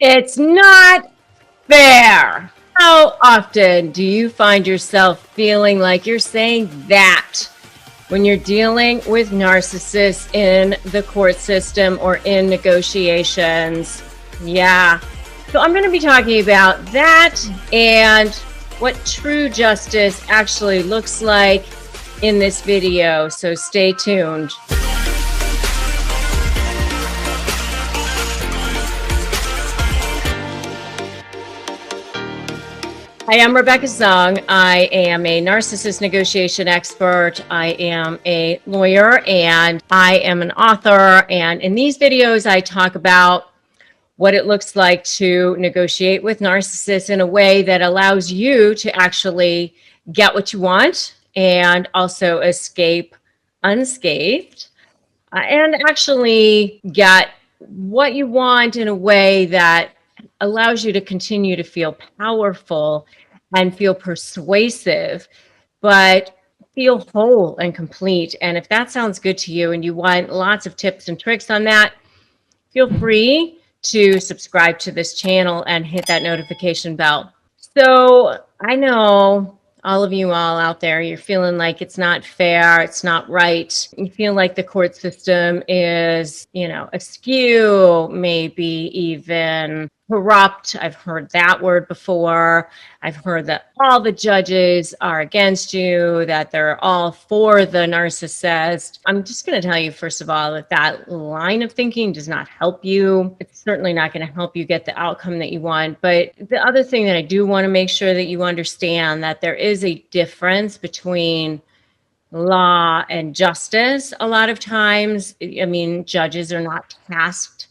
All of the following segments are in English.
It's not fair. How often do you find yourself feeling like you're saying that when you're dealing with narcissists in the court system or in negotiations? Yeah. So I'm going to be talking about that and what true justice actually looks like in this video. So stay tuned. Hi, I'm Rebecca Zung. I am a narcissist negotiation expert. I am a lawyer and I am an author. And in these videos, I talk about what it looks like to negotiate with narcissists in a way that allows you to actually get what you want and also escape unscathed and actually get what you want in a way that allows you to continue to feel powerful and feel persuasive, but feel whole and complete. And if that sounds good to you and you want lots of tips and tricks on that, feel free to subscribe to this channel and hit that notification bell. So I know all of you all out there, you're feeling like it's not fair, it's not right. You feel like the court system is, askew, maybe even corrupt. I've heard that word before. I've heard that all the judges are against you, that they're all for the narcissist. I'm just going to tell you, first of all, that that line of thinking does not help you. It's certainly not going to help you get the outcome that you want. But the other thing that I do want to make sure that you understand that there is a difference between law and justice. A lot of times, I mean, judges are not tasked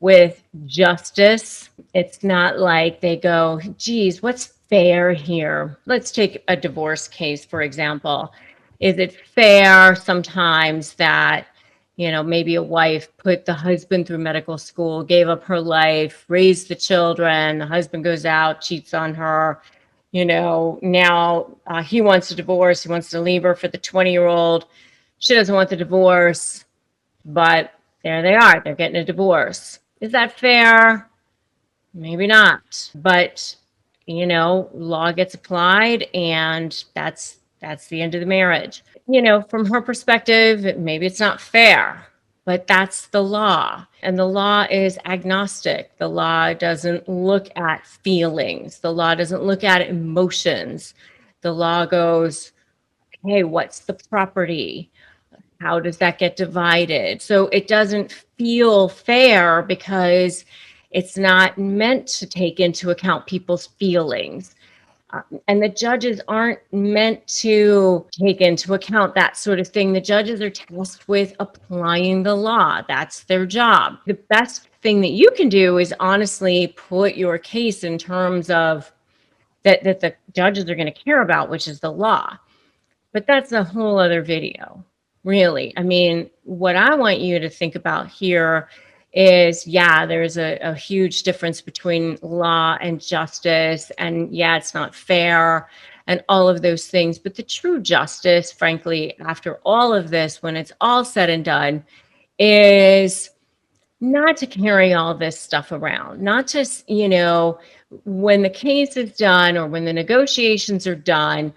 with justice. It's not like they go, geez, what's fair here? Let's take a divorce case, for example. Is it fair sometimes that, maybe a wife put the husband through medical school, gave up her life, raised the children, the husband goes out, cheats on her, now he wants a divorce, he wants to leave her for the 20-year-old. She doesn't want the divorce, but there they are, they're getting a divorce. Is that fair? Maybe not. But, law gets applied and that's the end of the marriage. From her perspective, maybe it's not fair, but that's the law. And the law is agnostic. The law doesn't look at feelings. The law doesn't look at emotions. The law goes, hey, what's the property? How does that get divided? So it doesn't feel fair because it's not meant to take into account people's feelings. And the judges aren't meant to take into account that sort of thing. The judges are tasked with applying the law. That's their job. The best thing that you can do is honestly put your case in terms of that the judges are going to care about, which is the law. But that's a whole other video. Really. I mean, what I want you to think about here is, yeah, there's a huge difference between law and justice. And yeah, it's not fair and all of those things. But the true justice, frankly, after all of this, when it's all said and done, is not to carry all this stuff around, not just, when the case is done or when the negotiations are done,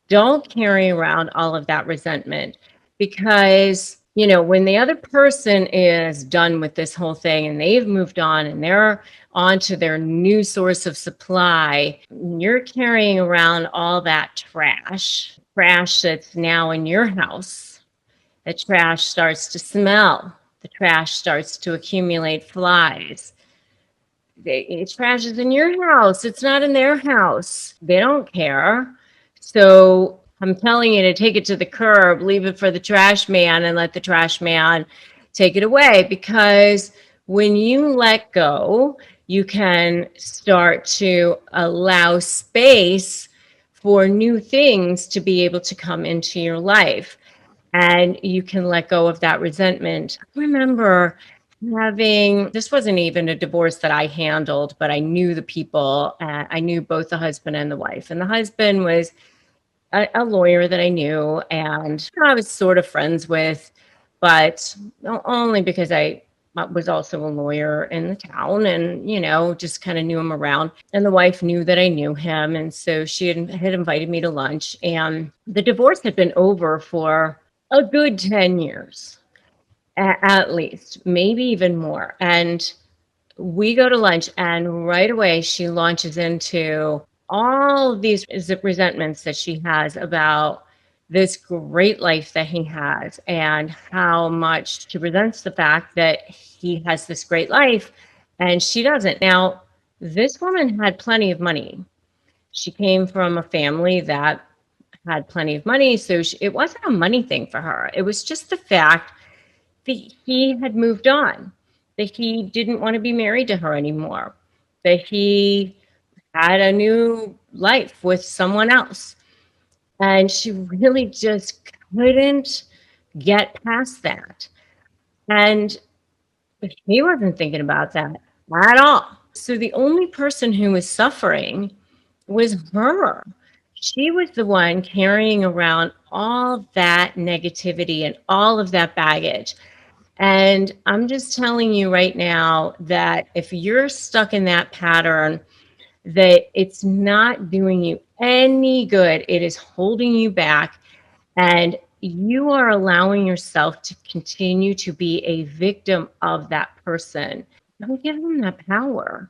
don't carry around all of that resentment. Because, when the other person is done with this whole thing and they've moved on and they're on to their new source of supply, you're carrying around all that trash that's now in your house. The trash starts to smell. The trash starts to accumulate flies. The trash is in your house. It's not in their house. They don't care. So I'm telling you to take it to the curb, leave it for the trash man and let the trash man take it away. Because when you let go, you can start to allow space for new things to be able to come into your life. And you can let go of that resentment. I remember this wasn't even a divorce that I handled, but I knew the people. I knew both the husband and the wife. And the husband was a lawyer that I knew and I was sort of friends with, but only because I was also a lawyer in the town, and, just kind of knew him around. And the wife knew that I knew him. And so she had invited me to lunch, and the divorce had been over for a good 10 years, at least, maybe even more. And we go to lunch, and right away she launches into all of these resentments that she has about this great life that he has, and how much she resents the fact that he has this great life and she doesn't. Now, this woman had plenty of money. She came from a family that had plenty of money, so it wasn't a money thing for her. It was just the fact that he had moved on, that he didn't want to be married to her anymore, that he had a new life with someone else. And she really just couldn't get past that. And he wasn't thinking about that at all. So the only person who was suffering was her. She was the one carrying around all that negativity and all of that baggage. And I'm just telling you right now that if you're stuck in that pattern, that it's not doing you any good. It is holding you back, and you are allowing yourself to continue to be a victim of that person. Don't give them that power.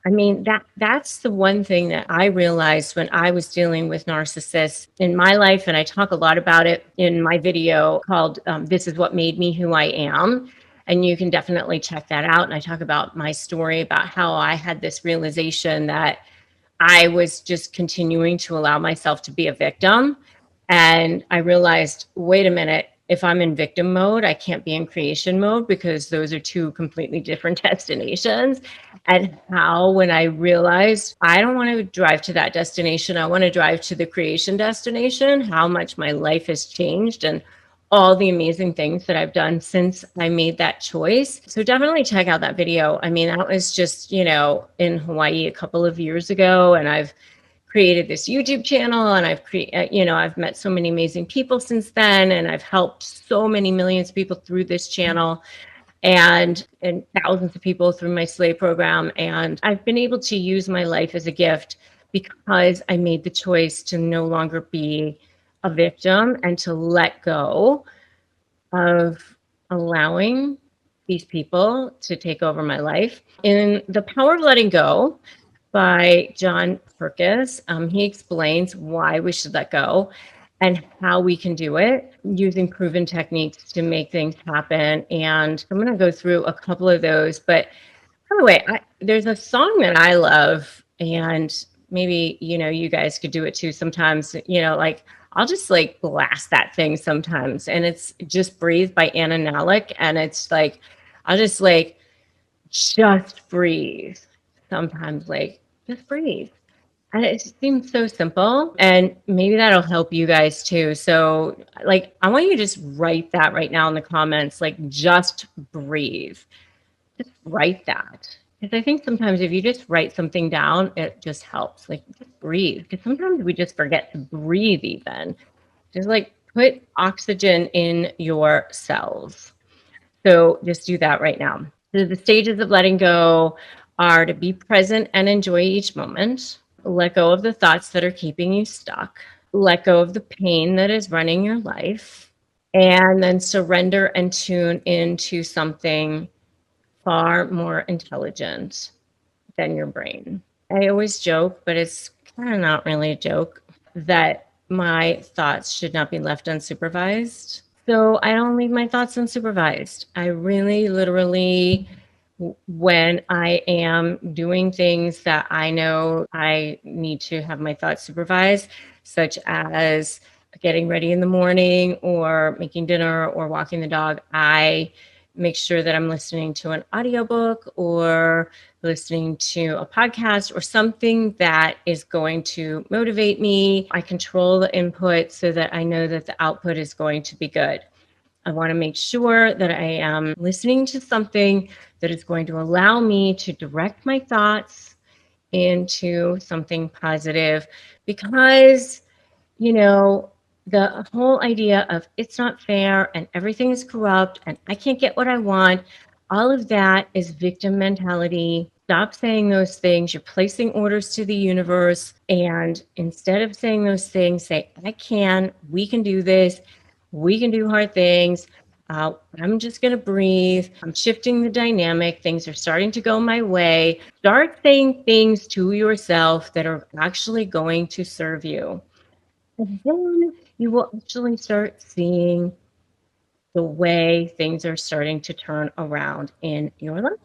I mean, that's the one thing that I realized when I was dealing with narcissists in my life. And I talk a lot about it in my video called This Is What Made Me Who I Am. And you can definitely check that out. And I talk about my story about how I had this realization that I was just continuing to allow myself to be a victim. And I realized, wait a minute, if I'm in victim mode, I can't be in creation mode, because those are two completely different destinations. And how, when I realized I don't want to drive to that destination, I want to drive to the creation destination, how much my life has changed and all the amazing things that I've done since I made that choice. So definitely check out that video. I mean, that was just, in Hawaii a couple of years ago, and I've created this YouTube channel, and I've met so many amazing people since then, and I've helped so many millions of people through this channel, and thousands of people through my slave program. And I've been able to use my life as a gift because I made the choice to no longer be a victim and to let go of allowing these people to take over my life. In The Power of Letting Go by John Perkins, he explains why we should let go and how we can do it using proven techniques to make things happen. And I'm going to go through a couple of those. But by the way, there's a song that I love, and maybe, you guys could do it too sometimes, like I'll just like blast that thing sometimes. And it's Just Breathe by Anna Nalick. And it's like, I'll just breathe. Sometimes like, just breathe. And it just seems so simple, and maybe that'll help you guys too. So like, I want you to just write that right now in the comments, like just breathe. Just write that. Because I think sometimes if you just write something down, it just helps. Like, just breathe. Because sometimes we just forget to breathe even. Just like put oxygen in your cells. So just do that right now. So the stages of letting go are to be present and enjoy each moment. Let go of the thoughts that are keeping you stuck. Let go of the pain that is running your life. And then surrender and tune into something far more intelligent than your brain. I always joke, but it's kind of not really a joke, that my thoughts should not be left unsupervised. So I don't leave my thoughts unsupervised. I really, literally, when I am doing things that I know I need to have my thoughts supervised, such as getting ready in the morning or making dinner or walking the dog, I make sure that I'm listening to an audiobook or listening to a podcast or something that is going to motivate me. I control the input so that I know that the output is going to be good. I want to make sure that I am listening to something that is going to allow me to direct my thoughts into something positive, because, the whole idea of it's not fair and everything is corrupt and I can't get what I want, All of that is victim mentality. Stop saying those things. You're placing orders to the universe. And instead of saying those things, say, I can, we can do this. We can do hard things. I'm just going to breathe. I'm shifting the dynamic. Things are starting to go my way. Start saying things to yourself that are actually going to serve you. And then you will actually start seeing the way things are starting to turn around in your life.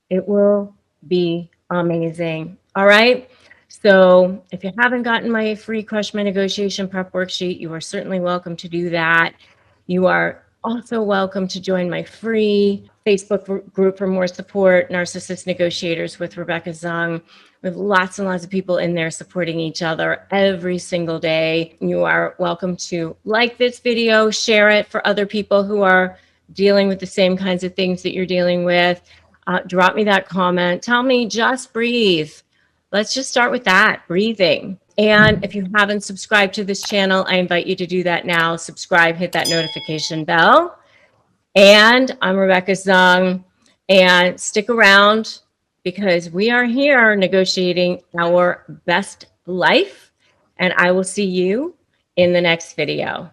It will be amazing. All right. So if you haven't gotten my free Crush My Negotiation Prep worksheet, you are certainly welcome to do that. You are also welcome to join my free Facebook group for more support, Narcissist Negotiators with Rebecca Zung. We have lots and lots of people in there supporting each other every single day. You are welcome to like this video, share it for other people who are dealing with the same kinds of things that you're dealing with. Drop me that comment. Tell me, just breathe. Let's just start with that, breathing. And if you haven't subscribed to this channel, I invite you to do that now. Subscribe, hit that notification bell. And I'm Rebecca Zung. And stick around because we are here negotiating our best life. And I will see you in the next video.